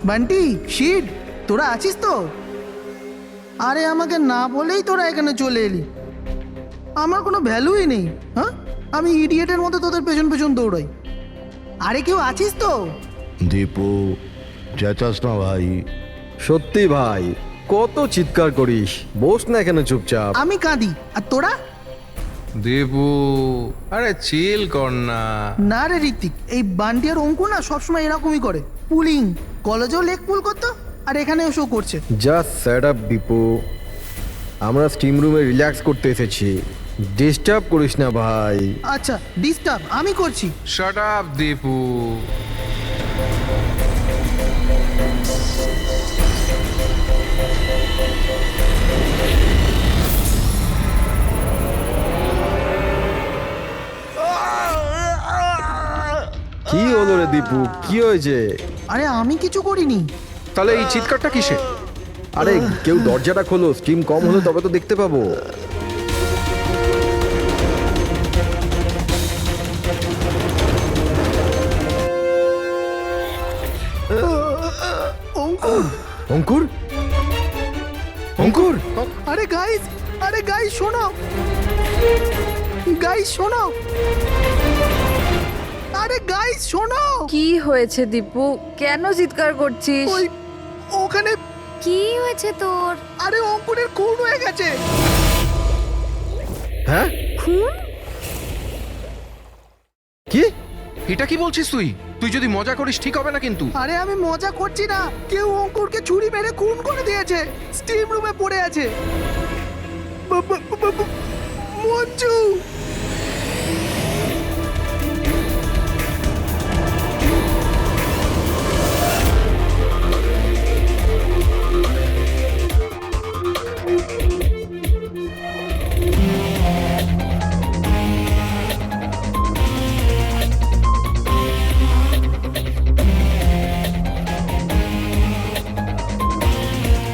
Bunty, sheet, তোরা আছিস তো? আরে আমাকে না বলেই তোরা এখানে চলে এলি। আমার কোনো ভ্যালুই নেই। হ্যাঁ, আমি ইডিয়েটের মতো তোদের পেছন পেছন দৌড়াই। আরে কেউ আছিস তো? দীপু, চেঁচাস না ভাই। সত্যি ভাই, কত চিৎকার করিস, বস না এখানে চুপচাপ। আমি কাঁদি আর তোরা? দেবু, আরে চিল কর না। না রে ঋত্বিক, এই বান্টি আর অঙ্কু না সবসময় এরকমই করে। পুলিং, কলেজেও লেগ পুল করতো আর এখানে এসেও করছে। জাস্ট সেট আপ দীপু, আমরা স্টিম রুমে রিল্যাক্স করতে এসেছি, ডিস্টার্ব করিস না ভাই। আচ্ছা, ডিস্টার্ব আমি করছি। Shut up Debu. কি হলো রে দীপু, কি হয়েছে? আরে আমি কিছু করিনি। তাহলে এই চিৎকারটা কিসে? আরে কেউ দরজাটা খোলো, স্টিম কম হলে তবে তো দেখতে পাবো। অঙ্কুর, অঙ্কুর, অঙ্কুর, আরে গাইস, আরে গাইস শোনো, গাইস শোনো, আরে গাইস শোনো। কি হয়েছে দীপু, কেন চিৎকার করছিস? ওই ওখানে, কি হয়েছে তোর? আরে অঙ্কুরের খুন হয়ে গেছে। হ্যাঁ খুন? কি? এটা কি বলছিস তুই? তুই যদি মজা করিস ঠিক হবে না কিন্তু। আরে আমি মজা করছি না, কেউ অঙ্কুরকে ছুরি মেরে খুন করে দিয়েছে, স্টিম রুমে পড়ে আছে। মঞ্জু,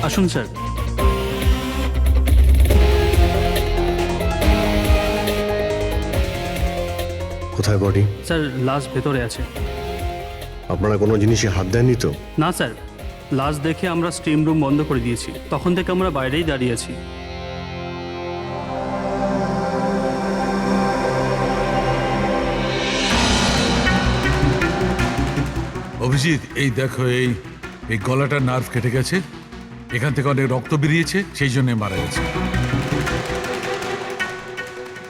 আসুন স্যার। কোথায় বডি? স্যার লাশ ভেতরে আছে। আপনারা কোনো জিনিসে হাত দেননি তো? না স্যার, লাশ দেখে আমরা স্টিম রুম বন্ধ করে দিয়েছি, তখন থেকে আমরা বাইরেই দাঁড়িয়ে আছি। অভিজিৎ, এই দেখো, এই এই গলাটার নার্ভ কেটে গেছে, এখান থেকে অনেক রক্ত বেরিয়েছে, সেই জন্য মারা গেছে।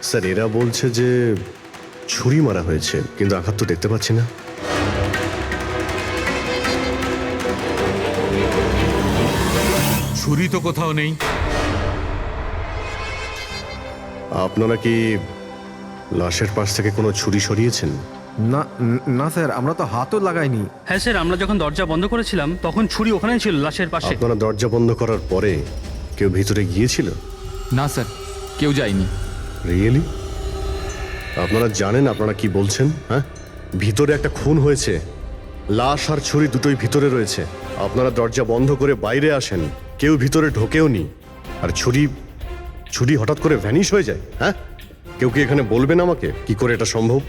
স্যার এরা বলছে যে ছুরি মারা হয়েছে, কিন্তু আঘাত তো দেখতে পাচ্ছি না। ছুরি তো কোথাও নেই। আপনারা কি লাশের পাশ থেকে কোনো ছুরি সরিয়েছেন? না না স্যার, আমরা তো হাতও লাগাইনি। হ্যাঁ স্যার, আমরা যখন দরজা বন্ধ করেছিলাম তখন ছুরি ওখানেই ছিল, লাশের পাশে। আপনারা দরজা বন্ধ করার পরে কেউ ভিতরে গিয়েছিল? না স্যার, কেউ যায়নি। রিয়েলি? আপনারা জানেন আপনারা কি বলছেন? হ্যাঁ, ভিতরে একটা খুন হয়েছে, লাশ আর ছুরি দুটোই ভিতরে রয়েছে। আপনারা দরজা বন্ধ করে বাইরে আসেন, কেউ ভিতরে ঢোকেও নি, আর ছুরি ছুরি হঠাৎ করে ভ্যানিশ হয়ে যায়। হ্যাঁ, কেউ কি এখানে বলবেন আমাকে কি করে এটা সম্ভব?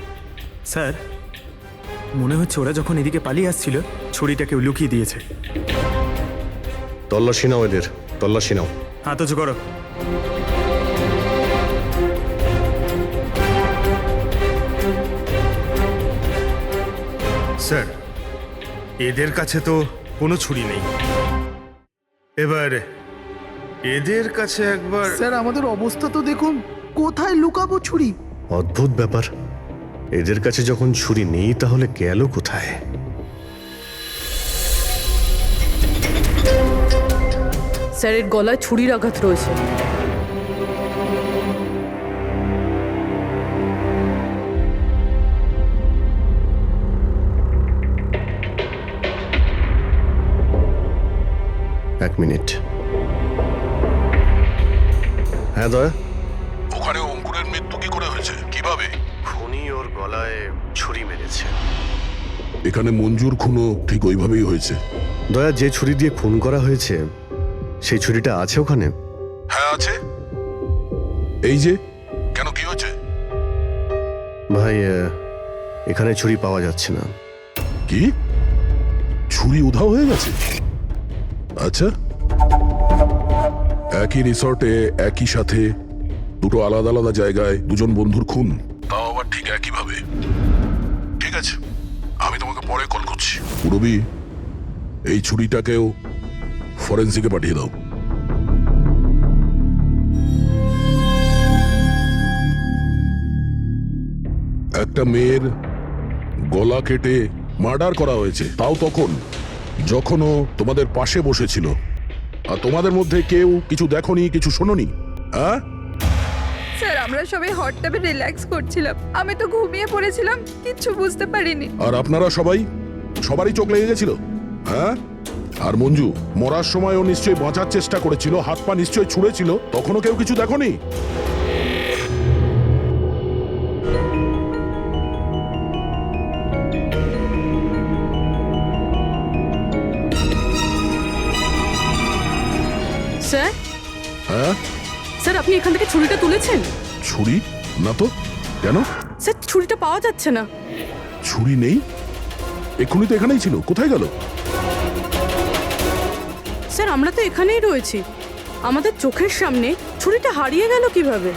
স্যার, মনে হচ্ছে ওরা যখন এদিকে পালিয়ে আসছিল ছুরিটা কেউ লুকিয়ে দিয়েছে। তল্লাশি নাও এদের, তল্লাশি নাও। হাত উঁচু করো। স্যার, এদের কাছে তো কোনো ছুরি নেই, এবার এদের কাছে একবার। স্যার আমাদের অবস্থা তো দেখুন, কোথায় লুকাবো ছুরি? অদ্ভুত ব্যাপার, এদের কাছে যখন ছুরি নেই তাহলে গেল কোথায়? স্যারের গলায় ছুরির আঘাত রয়েছে। এক মিনিট। হ্যাঁ দয়া, ওখানে অঙ্কুরের মৃত্যু কি করে হয়েছে, কিভাবে? খুনি ওর গলায় ছুরি মেরেছে। এখানে মঞ্জুর খুনও ঠিক ওইভাবেই হয়েছে। দয়া, যে ছুরি দিয়ে খুন করা হয়েছে সেই ছুরিটা আছে ওখানে? হ্যাঁ আছে। এই যে, কেন কি হয়েছে? ভাই, এখানে ছুরি পাওয়া যাচ্ছে না। কি? ছুরি উধাও হয়ে গেছে? আচ্ছা, একই রিসর্টে একই সাথে দুটো আলাদা আলাদা জায়গায় দুজন বন্ধুর খুন, তাও আবার ঠিক একইভাবে। ঠিক আছে, আমি তোমাকে পরে কল করছি। পুরবি, এই ছুরিটাকেও ফরেন্সিকে পাঠিয়ে দাও। একটা মেয়ের গলা কেটে মার্ডার করা হয়েছে, তাও তখন যখনও তোমাদের পাশে বসেছিল। আর তোমাদের মধ্যে কেউ কিছু দেখোনি, কিছু শোনোনি? হ্যাঁ স্যার, আমরা সবাই হট টাবে রিল্যাক্স করছিলাম। আমি তো ঘুমিয়ে পড়েছিলাম, কিচ্ছু বুঝতে পারিনি। আর আপনারা সবারই চোখ লেগে গেছিল? হ্যাঁ, আর মঞ্জু মরার সময়ও নিশ্চয়ই বাঁচার চেষ্টা করেছিল, হাত পা নিশ্চয়ই ছুঁড়েছিল, তখনও কেউ কিছু দেখোনি? স্যার, হ্যাঁ, স্যার আপনি এখান থেকে ছুরিটা তুলেছেন? ছুরি না তো? কেন? স্যার, ছুরিটা পাওয়া যাচ্ছে না। ছুরি নেই? এক্ষুনি তো এখানেই ছিল, কোথায় গেল? স্যার, আমরা তো এখানেই রয়েছি, আমাদের চোখের সামনে ছুরিটা হারিয়ে গেল কিভাবে?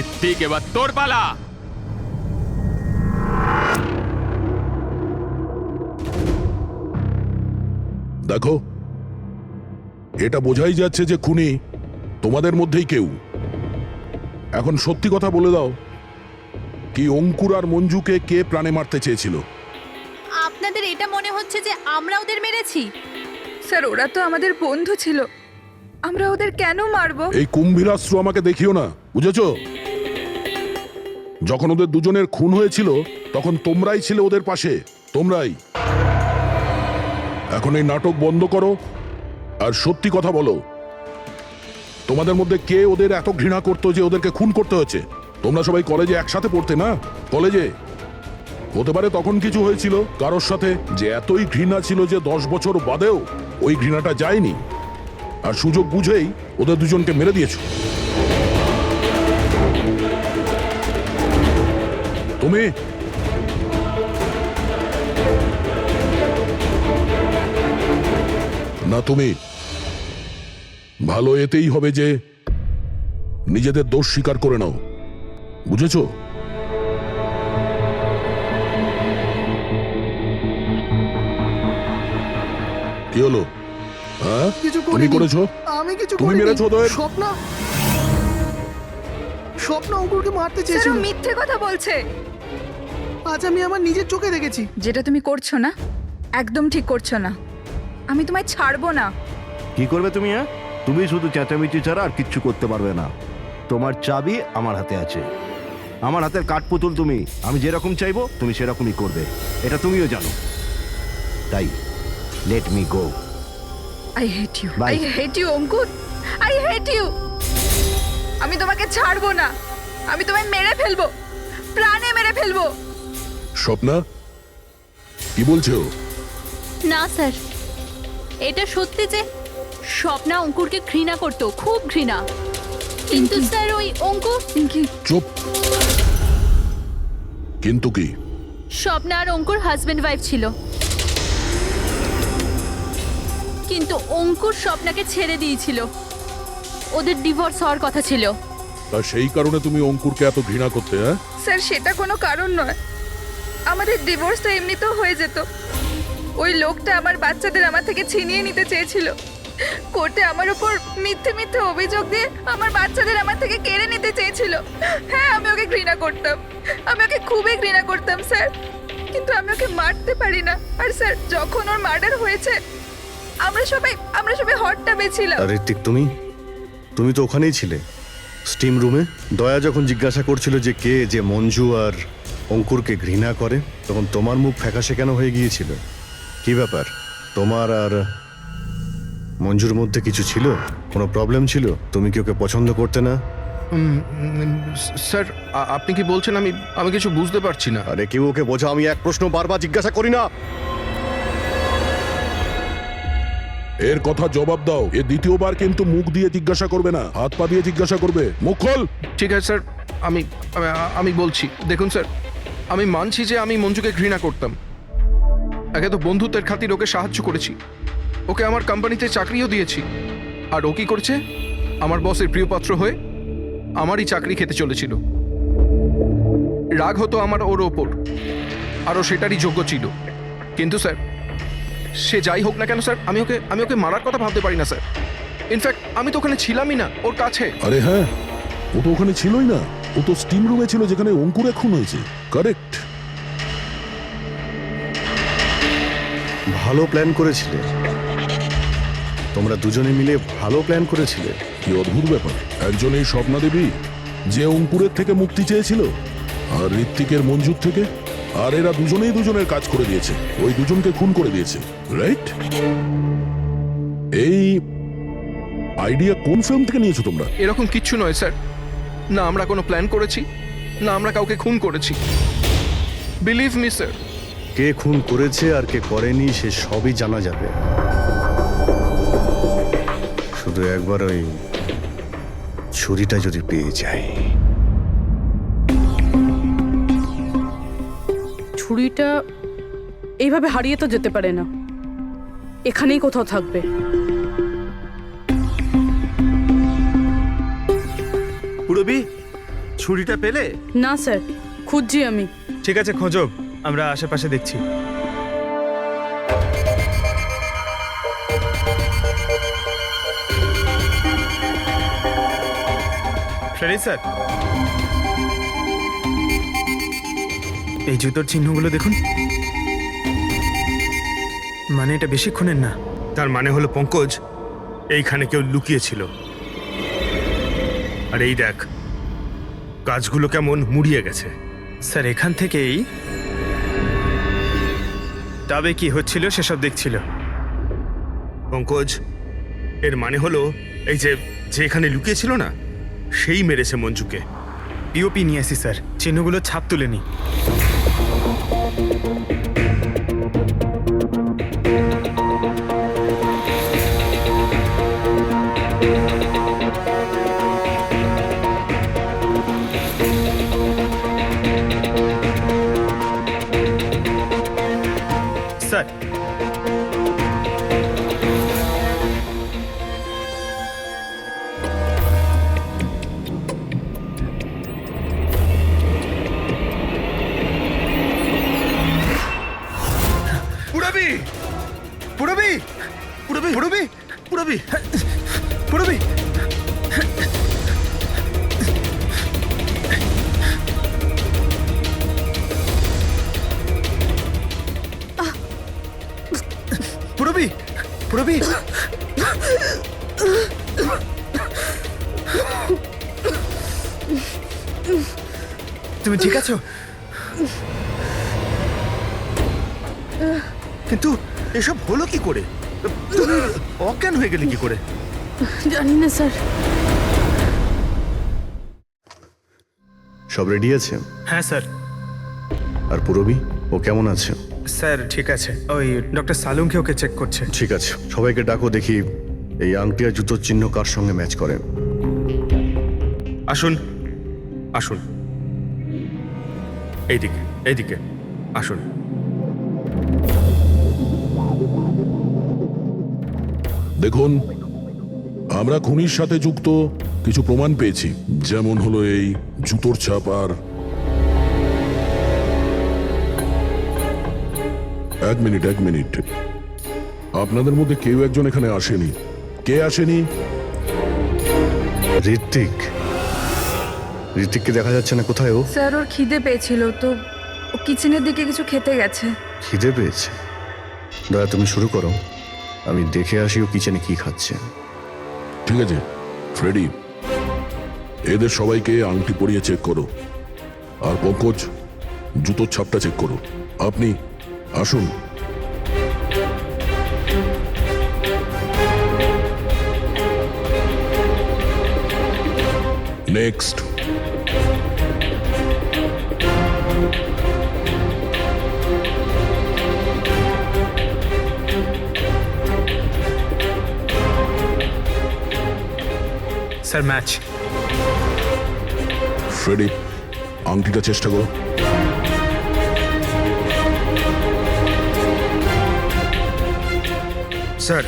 ঋত্বিক, এবার তোর পালা। দেখো, এটা বোঝাই যাচ্ছে যে খুনি তোমাদের মধ্যেই কেউ। এখন সত্যি কথা বলে দাও, কি অঙ্কুর আর মঞ্জুকে কে প্রাণে মারতে চেয়েছিল? আপনাদের এটা মনে হচ্ছে যে আমরা ওদের মেরেছি? স্যার, ওরা তো আমাদের বন্ধু ছিল, আমরা ওদের কেন মারবো? এই কুম্ভীরাশ্রু আমাকে দেখিও না, বুঝেছো? যখন ওদের দুজনের খুন হয়েছিল তখন তোমরাই ছিলে ওদের পাশে, তোমরাই। এখন এই নাটক বন্ধ করো আর সত্যি কথা বলো, তোমাদের মধ্যে কে ওদের এত ঘৃণা করতো যে ওদেরকে খুন করতে হয়েছে? তোমরা সবাই কলেজে একসাথে পড়তে না? কলেজে হতে পারে তখন কিছু হয়েছিল কারোর সাথে, যে এতই ঘৃণা ছিল যে 10 বছর বাদেও ওই ঘৃণাটা যায়নি, আর সুযোগ বুঝেই ওদের দুজনকে মেরে দিয়েছো। তুমি না, তুমি ভালো এতেই হবে যে নিজেদের দোষ স্বীকার করে নাও, বুঝেছো? কি হলো? হ্যাঁ, কিছু তুমি করিনি। করেছো? আমি কিছু তুমি করিনি। মেরেছো ওদের? স্বপ্ন অঙ্কুরকে মারতে স্যার, চেয়েছিল। ও মিথ্যে কথা বলছে। আজ আমি আমার নিজের চোখে দেখেছি। যেটা তুমি করছো না, একদম ঠিক করছো না। আমি তোমায় ছাড়বো না। কি করবে তুমি? হ্যাঁ, তুমি শুধু চেঁচামেচি ছাড়া আর কিচ্ছু করতে পারবে না। তোমার চাবি আমার হাতে আছে, আমার হাতের কাঠপুতুল তুমি। আমি যেরকম চাইবো তুমি সেরকমই করবে, এটা তুমিও জানো। তাই let me go. I hate you, Bye. I hate you Ankur, I hate you. আমি তোমাকে ছাড়বো না, আমি তোমায় মেরে ফেলবো, প্রাণে মেরে ফেলবো। স্বপ্না, কি বলছো? না স্যার, এটা সত্যি যে স্বপ্না অঙ্কুরকে ঘৃণা করতো, খুব ঘৃণা। কিন্তু স্যার ওই অঙ্কুর, চুপ। কিন্তু কি? স্বপ্না আর অঙ্কুর হাজবেন্ড ওয়াইফ ছিল, কিন্তু অঙ্কুর স্বপ্নাকে ছেড়ে দিয়েছিল। ওদের ডিভোর্স হওয়ার কথা ছিল। তা সেই কারণে তুমি অঙ্কুরকে এত ঘৃণা করতে? হ্যাঁ স্যার, সেটা কোনো কারণ নয়। আমাদের ডিভোর্স তো এমনিতেও হয়ে যেত। ওই লোকটা আমার বাচ্চাদের আমার থেকে ছিনিয়ে নিতে চেয়েছিল। কোর্টে আমার উপর মিথ্যে মিথ্যে অভিযোগ দিয়ে আমার বাচ্চাদের আমার থেকে কেড়ে নিতে চেয়েছিল। হ্যাঁ, আমি ওকে ঘৃণা করতাম, আমি ওকে খুবই ঘৃণা করতাম স্যার, কিন্তু আমি ওকে মারতে পারি না। আর স্যার, যখন ওর মার্ডার হয়েছে আমরা সবাই হট টাবে ছিলাম। আর ঋত্বিক, তুমি তো ওখানেই ছিলে, স্টিম রুমে। দয়া যখন জিজ্ঞাসা করছিল যে কে যে মঞ্জু আর অঙ্কুরকে ঘৃণা করে, তখন তোমার মুখ ফ্যাকাশে কেন হয়ে গিয়েছিল? কি ব্যাপার? তোমার আর মঞ্জুর মধ্যে কিছু ছিল? কোনো প্রবলেম ছিল? তুমি কি ওকে পছন্দ করতে না? স্যার আপনি কি বলছেন? আমি কিছু বুঝতে পারছি না। আরে কেউ ওকে বোঝা, আমি এক প্রশ্ন বারবার জিজ্ঞাসা করি না। এর কথা জবাব দাও। এ দ্বিতীয়বার কিন্তু মুখ দিয়ে জিজ্ঞাসা করবে না, হাত পা দিয়ে জিজ্ঞাসা করবে। মুখ খোল। ঠিক আছে স্যার, আমি বলছি। দেখুন স্যার, আমি মানছি যে আমি মঞ্জুকে ঘৃণা করতাম। একে তো বন্ধুত্বের খাতির ওকে সাহায্য করেছি, ওকে আমার কোম্পানিতে চাকরিও দিয়েছি। আর ও কি করেছে? আমার বসের প্রিয়পাত্র হয়ে আমারই চাকরি খেতে চলেছিল। রাগ হতো আমার ওর ওপর, আর ও সেটারই যোগ্য ছিল। কিন্তু স্যার, সে যাই হোক না কেন স্যার, আমি ওকে মারার কথা ভাবতে পারি না স্যার। ইনফ্যাক্ট আমি তো ওখানে ছিলামই না, ওর কাছে। আরে হ্যাঁ, ও তো ওখানে ছিলই না। ও তো স্টিম রুমে ছিল যেখানে অঙ্কুরে খুন হয়েছে। কারেক্ট। ভালো প্ল্যান করেছিলে, তোমরা দুজনে মিলে ভালো প্ল্যান করেছিলে। কি অদ্ভুত ব্যাপার, একজন এই স্বপ্না দেবী যে অঙ্কুরের থেকে মুক্তি চেয়েছিল, আর ঋত্বিকের মঞ্জুর থেকে, আর এরা দুজনেই দুজনের কাজ করে দিয়েছে, ওই দুজনকে খুন করে দিয়েছে। রাইট? এই আইডিয়া কোন ফিল্ম থেকে নিয়েছো তোমরা? এরকম কিচ্ছু নয় স্যার। না আমরা কোনো প্ল্যান করেছি, না আমরা কাউকে খুন করেছি। Believe me sir. কে খুন করেছে আর কে করেনি সে সবই জানা যাবে। শুধু একবার ওই ছুরিটা যদি পেয়ে যায়। ছুরিটা এইভাবে হারিয়ে তো যেতে পারে না, এখানেই কোথাও থাকবে। পুরবি, ছুরিটা পেলে? না স্যার, খুঁজছি আমি। ঠিক আছে, খোঁজো, আমরা আশেপাশে দেখছি। Ready sir? এই জুতোর চিহ্নগুলো দেখুন। মানে এটা বেশিক্ষণের না। তার মানে হলো পঙ্কজ এইখানে কেউ লুকিয়েছিল। আর এই দেখ, গাছগুলো কেমন মুড়িয়ে গেছে। স্যার এখান থেকেই তবে কি হচ্ছিল সেসব দেখছিল। পঙ্কজ, এর মানে হলো এই যে এখানে লুকিয়েছিল না, সেই মেরেছে মঞ্জুকে। পিওপি নিয়ে আসি স্যার, চিহ্নগুলো ছাপ তুলে নি। স্যার পুরবি, পুরবি, পুরবি, পুরবি, পুরবি, পুরবি। পুরবি, পুরবি। তুমি ঠিক আছো? কিন্তু এসব হলো কি করে? তুমি অজ্ঞান হয়ে গেলে কি করে? জানি না স্যার। সব রেডি আছে? হ্যাঁ স্যার। আর পুরবি, ও কেমন আছে? স্যার ঠিক আছে, ওই ডক্টর সালুংকে ওকে চেক করছে। ঠিক আছে, সবাইকে ডাকো, দেখি এই আংটি আর জুতোর চিহ্ন কার সঙ্গে ম্যাচ করে। আসুন, আসুন, এইদিকে, এইদিকে আসুন। দেখুন, আমরা খুনির সাথে যুক্ত কিছু প্রমাণ পেয়েছি, যেমন হলো এই জুতোর ছাপ। আর এক মিনিট, আপনাদের মধ্যে কেউ একজন এখানে আসেনি। কে আসেনি? ঋত্বিক। ঋত্বিককে দেখা যাচ্ছে না, কোথায় ও? স্যার ওর খিদে পেয়েছিল তো ও কিচেনের দিকে কিছু খেতে গেছে। খিদে পেয়েছে? দয়া, তুমি শুরু করো, আমি দেখে আসি ও কিচেনে কি খাচ্ছে। ঠিক আছে ফ্রেডি, এদের সবাইকে আংটি পরিয়ে চেক করো, আর পঙ্কজ জুতোর ছাপটা চেক করো। আপনি আসুন। Next. Next. Sir match. Freddy, আংটিটা চেষ্টা করো। Sir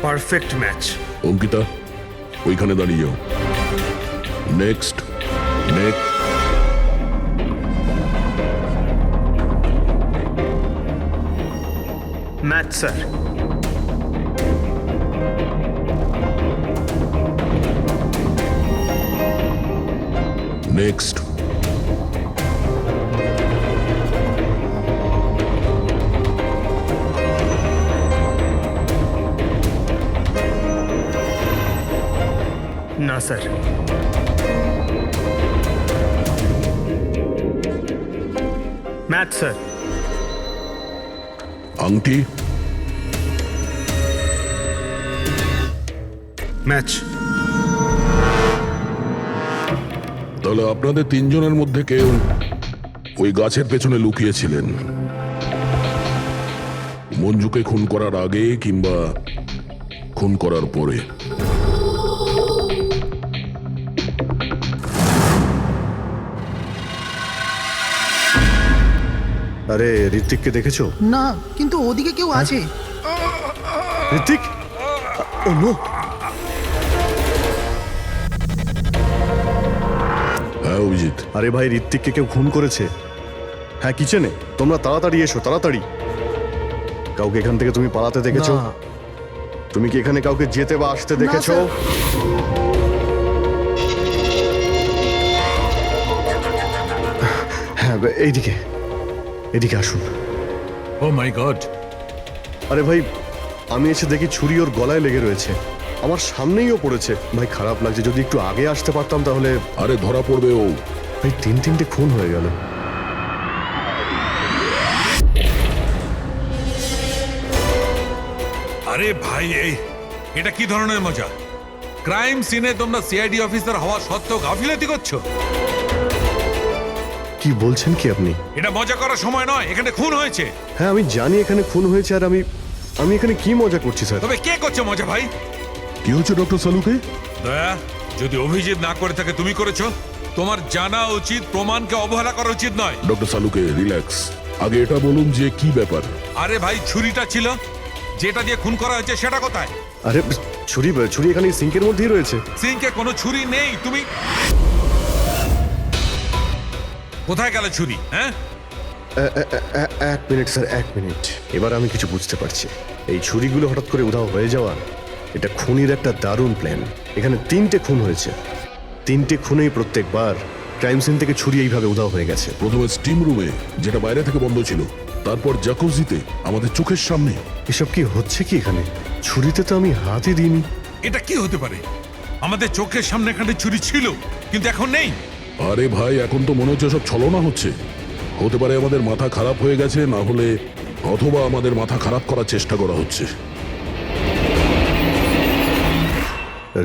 perfect match. অঙ্কিতা, ওইখানে দাঁড়িয়ে যাও। Next. Next. Match sir. Next. না স্যার। Match sir. আংটি। ম্যাচ। তাহলে আপনাদের তিনজনের মধ্যে কেউ ওই গাছের পেছনে লুকিয়েছিলেন, মঞ্জুকে খুন করার আগে কিংবা খুন করার পরে। আরে ঋত্বিককে দেখেছো? না, কিন্তু ওদিকে কেউ আছে। ঋত্বিক, ও নো। হ্যাঁ অভিজিৎ। আরে ভাই, ঋত্বিককে কেউ খুন করেছে। হ্যাঁ, কিচেনে। তোমরা তাড়াতাড়ি এসো, তাড়াতাড়ি। কাউকে এখান থেকে তুমি পালাতে দেখেছো? না। তুমি কি এখানে কাউকে যেতে বা আসতে দেখেছো? স্যার। হ্যাঁ, এইদিকে, এদিকে আসুন। ও মাই গড! আরে ভাই, আমি এসে দেখি ছুরি ওর গলায় লেগে রয়েছে, আমার সামনেই ও পড়েছে। ভাই খারাপ লাগছে, যদি একটু আগে আসতে পারতাম তাহলে। আরে ধরা পড়বে ও। ভাই তিনটে খুন হয়ে গেল। আরে ভাই, এটা কি ধরনের মজা? ক্রাইম সিনে তোমরা সিআইডি অফিসার হওয়া সত্ত্বেও গাফিলতি করছো। কি বলছেন কি আপনি? এটা মজা করার সময় নয়, এখানে খুন হয়েছে। হ্যাঁ আমি জানি এখানে খুন হয়েছে, আর আমি এখানে কি মজা করছি স্যার? তবে কে করছে মজা ভাই? কি হচ্ছে ডক্টর সালুকে? দয়া, যদি অভিজিৎ না করে থাকে তুমি করেছো। তোমার জানা উচিত, প্রমাণকে অবহেলা করা উচিত নয়। ডক্টর সালুকে রিল্যাক্স। আগে এটা বলুন যে কি ব্যাপার। আরে ভাই, ছুরিটা ছিল, যেটা দিয়ে খুন করা হয়েছে সেটা কোথায়? আরে ছুরি এখানে সিঙ্কের মধ্যেই রয়েছে। সিঙ্কে কোনো ছুরি নেই। তুমি কোথায় গেল ছুরি? হ্যাঁ, এক মিনিট স্যার, এক মিনিট। এবার আমি কিছু বুঝতে পারছি। এই ছুরিগুলো হঠাৎ করে উধাও হয়ে যাওয়া, এটা খুনির একটা দারুণ প্ল্যান। এখানে 3টে খুন হয়েছে, 3টে খুনেই প্রত্যেকবার ক্রাইম সিন থেকে ছুরি এইভাবে উধাও হয়ে গেছে। প্রথমে স্টিম রুমে, যেটা বাইরে থেকে বন্ধ ছিল, তারপর জাকুজিতে, আমাদের চোখের সামনে। এসব কি হচ্ছে কি এখানে? ছুরিতে তো আমি হাতই দিইনি। এটা কি হতে পারে? আমাদের চোখের সামনে এখানে ছুরি ছিল, কিন্তু এখন নেই। আরে ভাই, এখন তো মনে হচ্ছে সব ছলনা হচ্ছে। হতে পারে আমাদের মাথা খারাপ হয়ে গেছে, না হলে অথবা আমাদের মাথা খারাপ করার চেষ্টা করা হচ্ছে।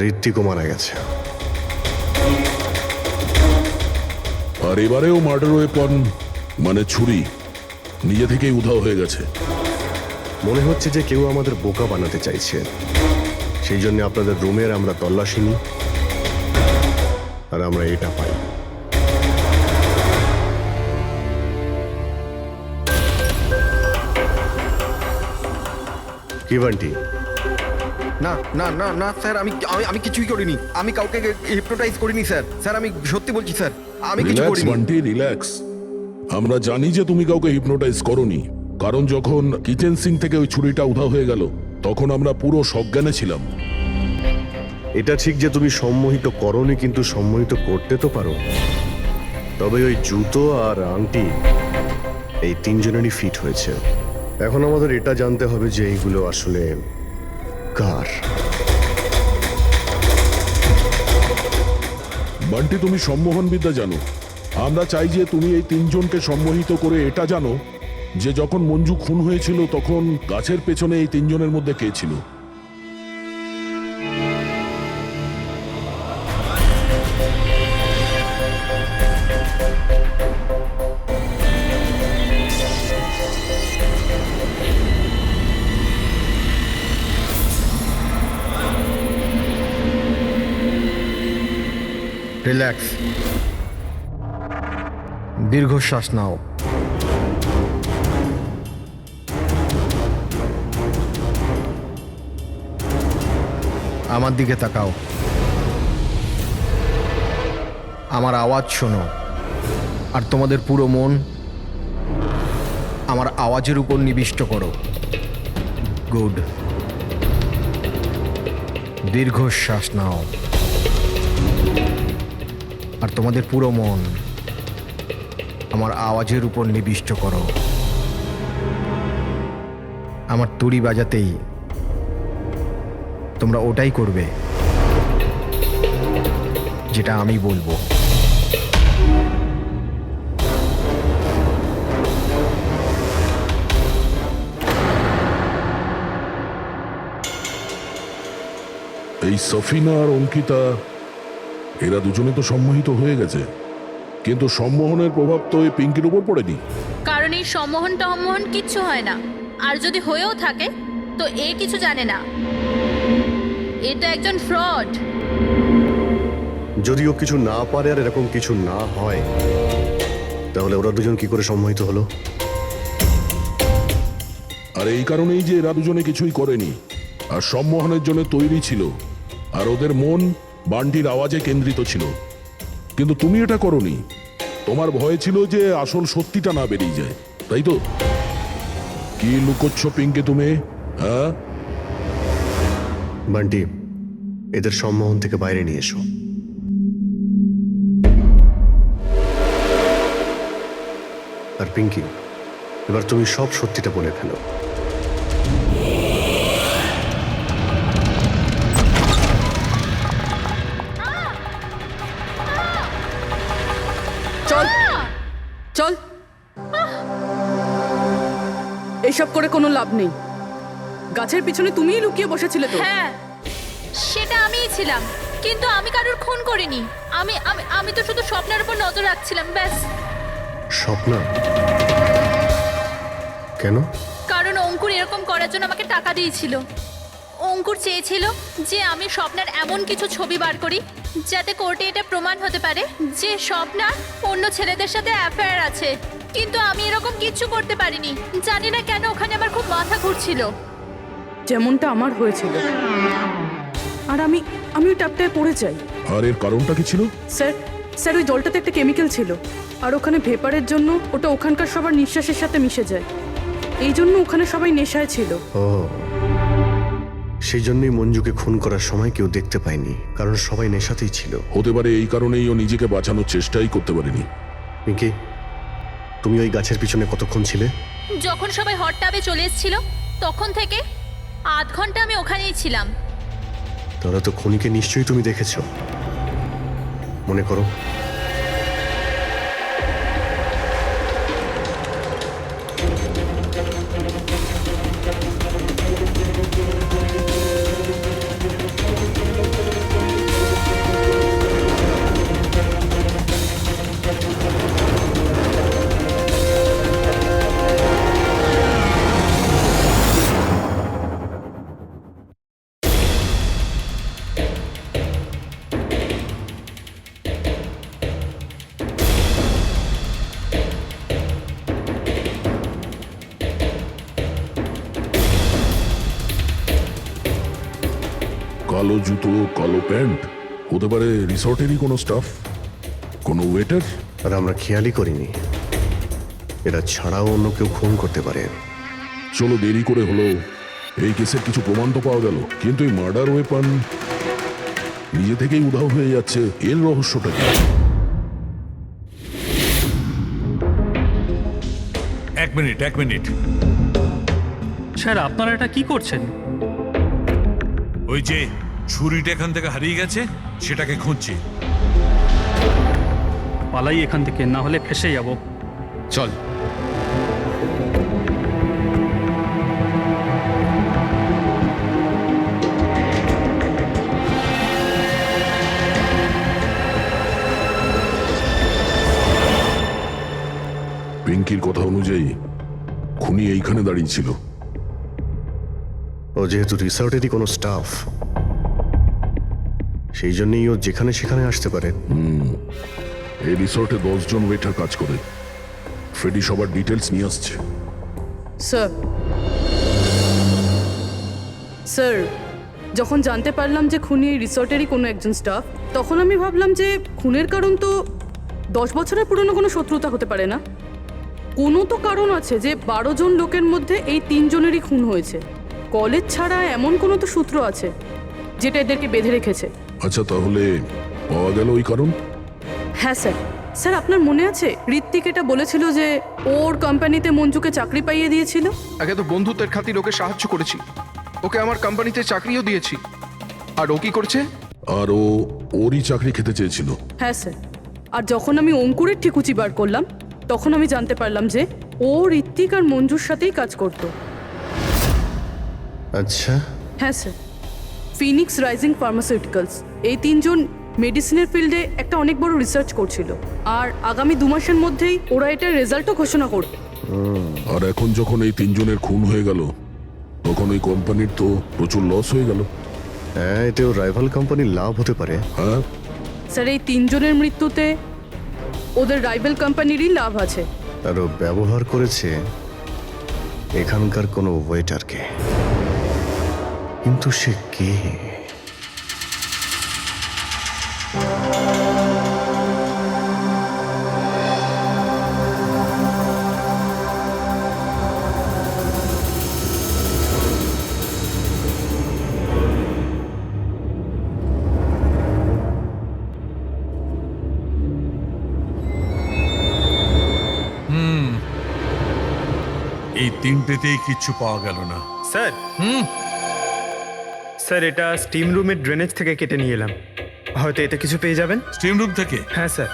ঋত্বিকও মারা গেছে। আর এবারেও মার্ডার ওয়েপন মানে ছুরি নিজে থেকেই উধাও হয়ে গেছে। মনে হচ্ছে যে কেউ আমাদের বোকা বানাতে চাইছে। সেই জন্য আপনাদের রুমের আমরা তল্লাশি নিই, আর আমরা এটা পাই। কি বান্টি? না না না না স্যার, আমি কিছুই করিনি। আমি কাউকে হিপনোটাইজ করিনি স্যার। স্যার আমি সত্যি বলছি স্যার, আমি কিছু রিল্যাক্স করিনি। বান্টি, রিল্যাক্স। আমরা জানি যে তুমি কাউকে হিপনোটাইজ করোনি, কারণ যখন কিচেন সিঙ্ক থেকে ওই ছুরিটা উধাও হয়ে গেল তখন আমরা পুরো সজ্ঞানে ছিলাম। এটা ঠিক যে তুমি সম্মোহিত করোনি, কিন্তু সম্মোহিত করতে তো পারো। তবে ওই জুতো আর আংটি এই 3জনেরই ফিট হয়েছে। এখন আমাদের এটা জানতে হবে যে এইগুলো আসলে কার। বান্টি, তুমি সম্মোহন বিদ্যা জানো। আমরা চাই যে তুমি এই 3জনকে সম্মোহিত করে এটা জানো যে যখন মঞ্জু খুন হয়েছিল তখন গাছের পেছনে এই 3জনের মধ্যে কে ছিল। রিল্যাক্স, দীর্ঘশ্বাস নাও। আমার দিকে তাকাও, আমার আওয়াজ শোনো, আর তোমাদের পুরো মন আমার আওয়াজের উপর নিবিষ্ট করো। গুড, দীর্ঘশ্বাস নাও, আর তোমাদের পুরো মন আমার আওয়াজের উপর নিবিষ্ট করো। আমার তুড়ি বাজাতেই তোমরা ওটাই করবে যেটা আমি বলবো। এই সফিনা আর অঙ্কিতা এরা দুজনে তো সম্মোহিত হয়ে গেছে, কিন্তু সম্মোহনের প্রভাব তো এই পিঙ্কির উপর পড়েনি। কারণ এই সম্মোহন টম্মোহন কিচ্ছু হয় না, আর যদি হয়েও থাকে তো এ কিছু জানে না। এটা একজন ফ্রড। যদিও কিছু না পারে আর এরকম কিছু না হয়, তাহলে ওরা দুজন কি করে সম্মোহিত হলো? আর এই কারণেই যে এরা দুজনে কিছুই করেনি, আর সম্মোহনের জন্য তৈরি ছিল, আর ওদের মন বান্টির আওয়াজে কেন্দ্রিত ছিল। কিন্তু তুমি এটা করনি, তোমার ভয় ছিল যে আসল সত্যিটা না বেরিয়ে যায়, তাই তো? কি লুকোচ্ছ পিঙ্কে তুমি? হ্যাঁ, বান্টি, এদের সম্মোহন থেকে বাইরে নিয়ে এসো। আর পিঙ্কি, এবার তুমি সব সত্যিটা বলে ফেলো। চল চল, এইসব করে কোনো লাভ নেই। গাছের পিছনে তুমিই লুকিয়ে বসেছিলে তো? হ্যাঁ, সেটা আমিই ছিলাম, কিন্তু আমি কারোর খুন করিনি। আমি আমি আমি তো শুধু স্বপ্নের উপর নজর রাখছিলাম, ব্যাস। স্বপ্না? কেন? কারণ অঙ্কুর এরকম করার জন্য আমাকে টাকা দিয়েছিল। অঙ্কুর চেয়েছিল যে আমি স্বপ্নার এমন কিছু ছবি বার করি যাতে কোর্টে এটা প্রমাণ হতে পারে যে স্বপ্নার অন্য ছেলেদের সাথে অ্যাফেয়ার আছে। কিন্তু আমি এরকম কিচ্ছু করতে পারিনি। জানি না কেন ওখানে আমার খুব মাথা ঘুরছিল। যেমনটা আমার হয়েছিল। আর আমি ওই ট্যাপটায় পড়ে যাই। আর এর কারণটা কি ছিল? স্যার ওই জলটাতে একটা কেমিক্যাল ছিল, আর ওখানে ভেপারের জন্য ওটা ওখানকার সবার নিঃশ্বাসের সাথে মিশে যায়। এই জন্য ওখানে সবাই নেশায় ছিল। ও, সেই জন্যই মঞ্জুকে খুন করার সময় কেউ দেখতে পায়নি, কারণ সবাই নেশাতেই ছিল। হতে পারে এই কারণেই ও নিজেকে বাঁচানোর চেষ্টাই করতে পারেনি। পিঙ্কি, তুমি ওই গাছের পিছনে কতক্ষণ ছিলে? যখন সবাই হট টাবে চলে এসেছিল তখন থেকে আধ ঘন্টা আমি ওখানেই ছিলাম। তাহলে তো খুনিকে নিশ্চয়ই তুমি দেখেছো, মনে করো। কালো জুতো, কালো প্যান্ট, হতে পারে রিসর্টেরই কোনো স্টাফ, কোনো ওয়েটার। আর আমরা খেয়ালই করিনি এরা ছাড়াও অন্য কেউ খুন করতে পারে। চলো, দেরি করে হলো, এই কেসের কিছু প্রমাণ তো পাওয়া গেল, কিন্তু এই মার্ডার ওয়েপন নিজে থেকেই উধাও হয়ে যাচ্ছে। এর রহস্যটা কি? এক মিনিট। স্যার, আপনারা এটা কি করছেন? ওই যে ছুরিটা এখান থেকে হারিয়ে গেছে, সেটাকে খুঁজছি। পালাই এখান থেকে, না হলে ফেসে যাব। চল। পিঙ্কির কথা অনুযায়ী খুনি এইখানে দাঁড়িয়ে ছিল। ও যেহেতু রিসর্টেরই কোনো স্টাফ, সেই জন্যই ও যেখানে সেখানে আসতে পারে। এই রিসর্টে 10 জন ওয়েটার কাজ করে। ফ্রেডি সবার ডিটেলস নিয়ে আসছে। স্যার স্যার যখন জানতে পারলাম যে খুনি এই রিসর্টেরই কোনো একজন স্টাফ, তখন আমি ভাবলাম যে খুনের কারণ তো 10 বছরের পুরনো কোনো শত্রুতা হতে পারে না। কোনো তো কারণ আছে যে 12 জন লোকের মধ্যে এই 3 জনেরই খুন হয়েছে। কলেজ ছাড়া এমন কোনো তো সূত্র আছে যেটা এদেরকে বেঁধে রেখেছে। আচ্ছা, তাহলে পাওয়া গেল ওই কারণ? হ্যাঁ স্যার। স্যার আপনার মনে আছে ঋত্বিক এটা বলেছিল যে ওর কোম্পানিতে মঞ্জুকে চাকরি পাইয়ে দিয়েছিল? আগে তো বন্ধুত্বের খাতির ওকে সাহায্য করেছি, ওকে আমার কোম্পানিতে চাকরিও দিয়েছি। আর ও কি করছে? আর ও ওরই চাকরি খেতে চেয়েছিল। হ্যাঁ স্যার। আর যখন আমি অঙ্কুরের ঠিকুচি বার করলাম, তখন আমি জানতে পারলাম যে ও ঋত্বিক আর মঞ্জুর সাথেই কাজ করতো। আচ্ছা, হ্যাঁ স্যার। ফিনিক্স রাইজিং ফার্মাসিউটিক্যালস এই 3 জন মেডিসিনের ফিল্ডে একটা অনেক বড় রিসার্চ করছিল, আর আগামী 2 মাসের মধ্যেই ওরা এটার রেজাল্টও ঘোষণা করবে। আর এখন যখন এই 3 জনের খুন হয়ে গেল, তখন ওই কোম্পানির তো প্রচুর লস হয়ে গেল। হ্যাঁ, এতেও রাইভাল কোম্পানির লাভ হতে পারে। হ্যাঁ স্যার, এই 3 জনের মৃত্যুতে ওদের রাইভাল কোম্পানিরই লাভ আছে। আর ও ব্যবহার করেছে এখানকার কোনো ওয়েটারকে। কিন্তু সে কে? এই তিনটেতেই কিচ্ছু পাওয়া গেল না। স্যার স্যার, এটা স্টিম রুমের ড্রেনেজ থেকে কেটে নিয়ে এলাম, হয়তো এতে কিছু পেয়ে যাবেন। স্টিম রুম থেকে? হ্যাঁ স্যার।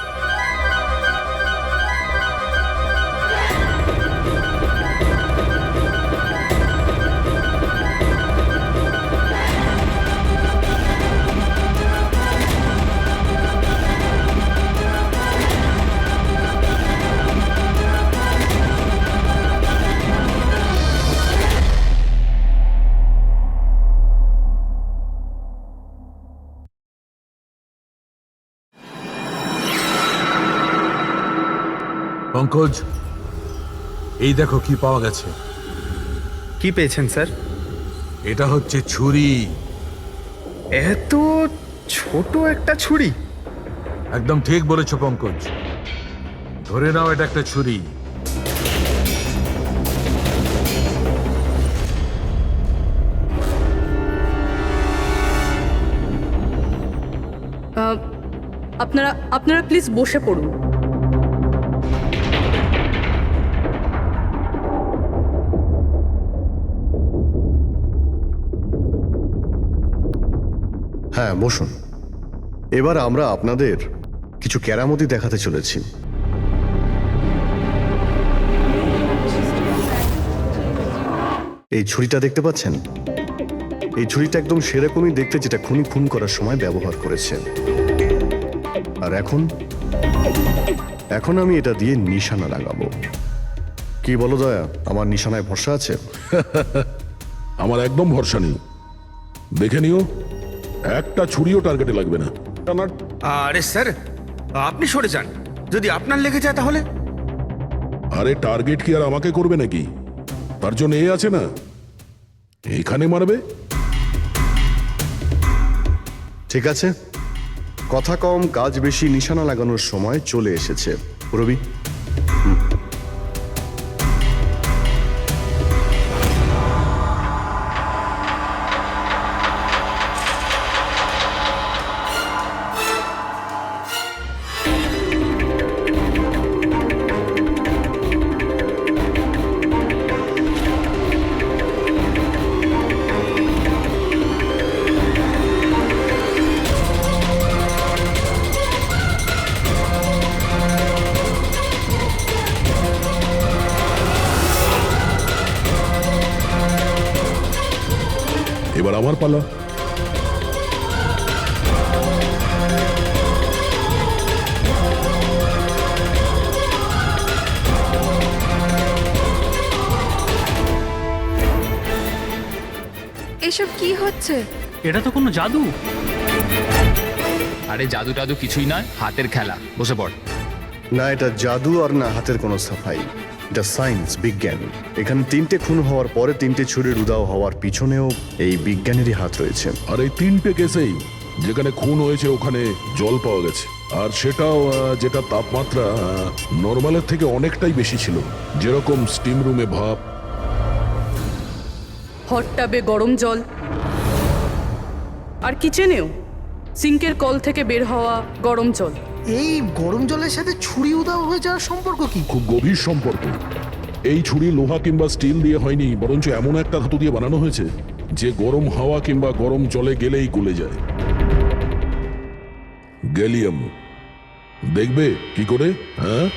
পঙ্কজ, এই দেখো কি পাওয়া গেছে। কি পেয়েছেন স্যার? এটা হচ্ছে ছুরি। এত ছোট একটা ছুরি? একদম ঠিক বলেছো পঙ্কজ, ধরে নাও এটা একটা ছুরি। আপনারা প্লিজ বসে পড়ুন। হ্যাঁ, বসুন। এবার আমরা আপনাদের কিছু কেরামতি দেখাতে চলেছি। এই ছুরিটা দেখতে পাচ্ছেন? এই ছুরিটা একদম সেরকমই দেখতে যেটা খুনি খুন করার সময় ব্যবহার করেছে। আর এখন আমি এটা দিয়ে নিশানা লাগাবো। কি বলো দয়া, আমার নিশানায় ভরসা আছে? আমার একদম ভরসা নেই। দেখে নিও, একটা ছুরিও টার্গেটে লাগবে না। আরে স্যার, আপনি সরে যান, যদি আপনার লেগে যায় তাহলে? আরে টার্গেট কি আর আমাকে করবে নাকি? তার জন্য এ আছে না, এইখানে মারবে। ঠিক আছে, কথা কম কাজ বেশি, নিশানা লাগানোর সময় চলে এসেছে। রবি, এবার আমার পালা। এসব কি হচ্ছে? এটা তো কোনো জাদু। আরে জাদু টাদু কিছুই নয়, হাতের খেলা, বসে পড়। না এটা জাদু আর না হাতের কোনো সাফাই, এটা সায়েন্স, বিজ্ঞান। এখানে 3টে খুন হওয়ার পরে 3টে ছুরির উধাও হওয়ার পিছনেও এই বিজ্ঞানেরই হাত রয়েছে। আর এই 3টে কেসেই যেখানে খুন হয়েছে ওখানে জল পাওয়া গেছে, আর সেটাও যেটা তাপমাত্রা নর্মালের থেকে অনেকটাই বেশি ছিল, যেরকম স্টিম রুমে ভাপ, হট টাবে গরম জল, আর কিচেনেও সিঙ্কের কল থেকে বের হওয়া গরম জল। এই গরম জলের সাথে ছুরি উধাও হয়ে যাওয়ার সম্পর্ক কি? খুব গভীর সম্পর্ক। এই ছুরি লোহা কিংবা স্টিল দিয়ে হয়নি, বরঞ্চ এমন একটা ধাতু দিয়ে বানানো হয়েছে যে গরম হাওয়া কিংবা গরম জলে গেলেই গলে যায়। গ্যালিয়াম। দেখবে কি করে? হ্যাঁ,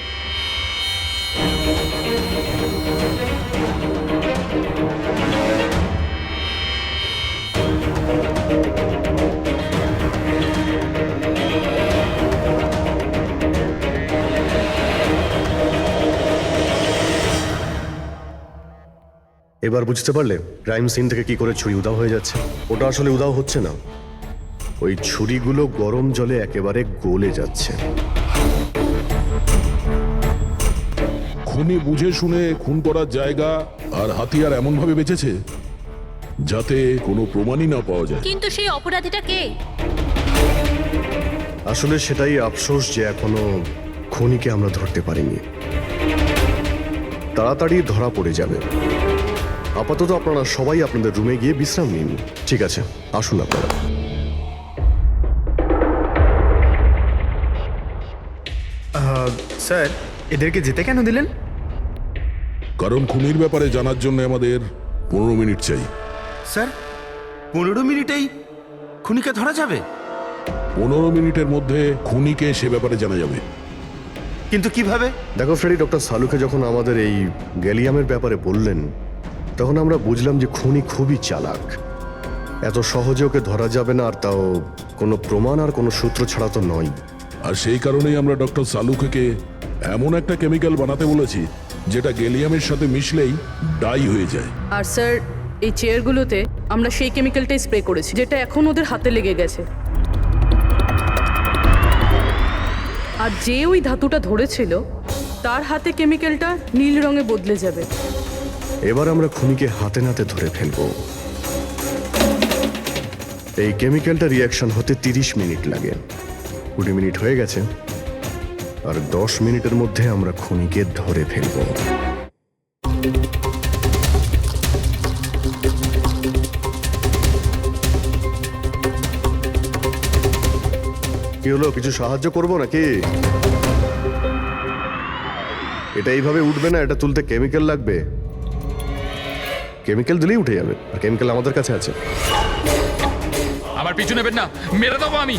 এবার বুঝতে পারলে ক্রাইম সিন থেকে কি করে ছুরি উধাও হয়ে যাচ্ছে? ওটা আসলে উধাও হচ্ছে না, ওই ছুরিগুলো গরম জলে একেবারে গলে যাচ্ছে। খুনি বুঝে শুনে খুন করার জায়গা আর হাতিয়ার এমন ভাবে বেঁচেছে যাতে কোনো প্রমাণই না পাওয়া যায়। কিন্তু সেই অপরাধীটা কে? আসলে সেটাই আফসোস যে এখনো খুনিকে আমরা ধরতে পারিনি। তাড়াতাড়ি ধরা পড়ে যাবে। আপাতত আপনারা সবাই আপনাদের রুমে গিয়ে বিশ্রাম নিন। ঠিক আছে, আসুন আপনারা। স্যার, এদেরকে যেতে কেন দিলেন? কারণ খুনির ব্যাপারে জানার জন্য আমাদের 15 মিনিট চাই। স্যার 15 মিনিটেই খুনিকে ধরা যাবে? 15 মিনিটের মধ্যে খুনিকে সে ব্যাপারে জানা যাবে। কিন্তু কিভাবে? দেখো ফ্রেডি, ডক্টর সালুকে যখন আমাদের এই গ্যালিয়ামের ব্যাপারে বললেন তখন আমরা বুঝলাম যে খুনি খুবই চালাক। এত সহজে ওকে ধরা যাবে না, আর তাও কোনো প্রমাণ আর কোনো সূত্র ছাড়া তো নয়। আর সেই কারণেই আমরা ডক্টর সালুকে এমন একটা কেমিক্যাল বানাতে বলেছি যেটা গ্যালিয়ামের সাথে মিশলেই ডাই হয়ে যায়। আর স্যার, এই চেয়ারগুলোতে আমরা সেই কেমিক্যালটাই স্প্রে করেছি যেটা এখন ওদের হাতে লেগে গেছে। আর যে ওই ধাতুটা ধরেছিল তার হাতে কেমিক্যালটা নীল রঙে বদলে যাবে। এবার আমরা খুনিকে হাতে নাতে ধরে ফেলবো। এই কেমিক্যালটা রিয়াকশন হতে 30 মিনিট লাগে। 20 মিনিট হয়ে গেছে, আর 10 মিনিটের মধ্যে আমরা খুনিকে ধরে ফেলবো। কি হলো, কিছু সাহায্য করবো নাকি? এটা এইভাবে উঠবে না, এটা তুলতে কেমিক্যাল লাগবে। কেমিক্যাল দিলেই উঠে যাবে, আর কেমিক্যাল আমাদের কাছে আছে। আমার পিছু নেবেন না, মেরে দেবো আমি।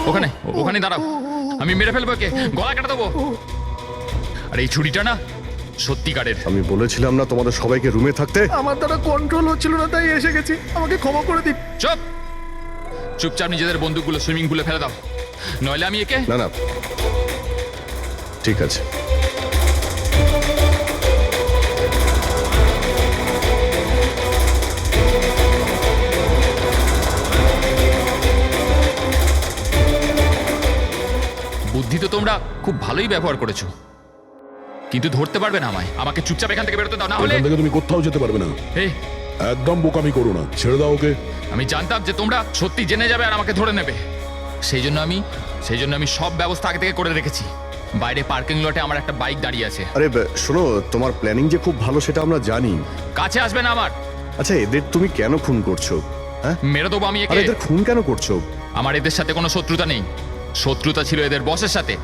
ওখানে ওখানে দাঁড়াও, আমি মেরে ফেলবো, কে গলা কেটে দেবো। আর এই ছুরিটা না সত্যিকারের। আমি বলেছিলাম না তোমাদের সবাইকে রুমে থাকতে? আমার দ্বারা কন্ট্রোল হচ্ছিল না, তাই এসে গেছি। আমাকে ক্ষমা করে দিন। চুপ, চুপচাপ নিজেদের বন্দুকগুলো সুইমিং পুলে ফেলে দাও, নইলে আমি একে। না না, ঠিক আছে। বুদ্ধি তো তোমরা খুব ভালোই ব্যবহার করেছো, কিন্তু ধরতে পারবে না আমায়। আমাকে চুপচাপ এখান থেকে বেরোতে দাও, না হলে এখান থেকে তুমি কোথাও যেতে পারবে না। এই একদম বোকামি করো না, ছেড়ে দাও ওকে। আমি জানতাম যে তোমরা সত্যি জেনে যাবে আর আমাকে ধরে নেবে, সেই জন্য আমি সব ব্যবস্থা আগে থেকে করে রেখেছি। বাইরে পার্কিং লটে আমার একটা বাইক দাঁড়িয়ে আছে। আরে শোনো, তোমার প্ল্যানিং যে খুব ভালো সেটা আমরা জানি। কাছে আসবে না আমার। আচ্ছা, এদের তুমি কেন খুন করছো? হ্যাঁ, মেরে দেবো আমি একে। এদের খুন কেন করছো? আমার এদের সাথে কোনো শত্রুতা নেই, শত্রুতা ছিল এদের বসের সাথে।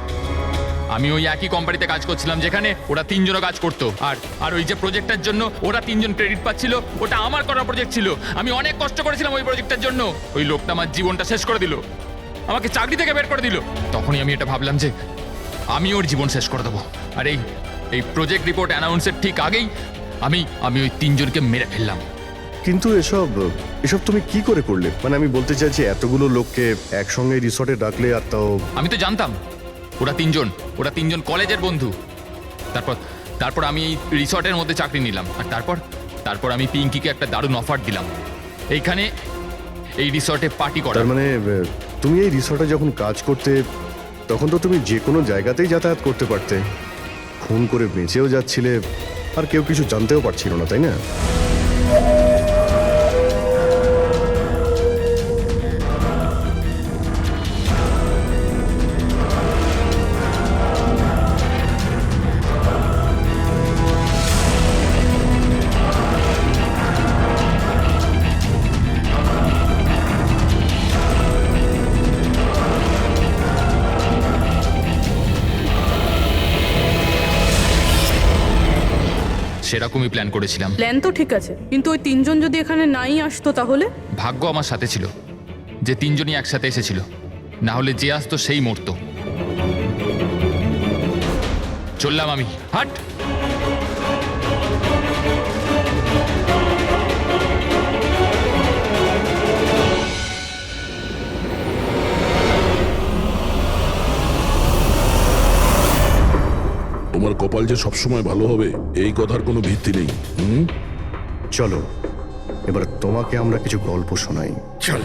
আমি ওই একই কোম্পানিতে কাজ করছিলাম যেখানে ওরা 3 জনও কাজ করতো, আর ওই যে প্রজেক্টের জন্য ওরা 3 জন ক্রেডিট পাচ্ছিল, ওটা আমার করা প্রজেক্ট ছিল। আমি অনেক কষ্ট করেছিলাম ওই প্রজেক্টের জন্য। ওই লোকটা আমার জীবনটা শেষ করে দিল, আমাকে চাকরি থেকে বের করে দিল। তখনই আমি এটা ভাবলাম যে আমি ওর জীবন শেষ করে দেবো। আর এই প্রজেক্ট রিপোর্ট অ্যানাউন্সের ঠিক আগেই আমি ওই 3 জনকে মেরে ফেললাম। কিন্তু এসব তুমি কি করে করলে? মানে আমি বলতে চাইছি, এতগুলো লোককে একসঙ্গে রিসর্টে ডাকলে, আর তাও। আমি তো জানতাম ওরা তিনজন কলেজের বন্ধু। তারপর আমি এই রিসর্টের মধ্যে চাকরি নিলাম, আর তারপর আমি পিঙ্কিকে একটা দারুণ অফার দিলাম, এইখানে এই রিসর্টে পার্টি করা। তার মানে তুমি এই রিসর্টে যখন কাজ করতে তখন তো তুমি যে কোনো জায়গাতেই যাতায়াত করতে পারতে, খুন করে বেঁচেও যাচ্ছিলে, আর কেউ কিছু জানতেও পারছিল না, তাই না? সেরকমই প্ল্যান করেছিলাম। প্ল্যান তো ঠিক আছে, কিন্তু ওই তিনজন যদি এখানে নাই আসতো তাহলে? ভাগ্য আমার সাথে ছিল যে তিনজনই একসাথে এসেছিল, না হলে যে আসতো সেই মরতো। চললাম আমি, হাট। তোমার কপাল যে সবসময় ভালো হবে এই কথার কোনো ভিত্তি নেই। চলো এবার তোমাকে আমরা কিছু গল্প শোনাই। চল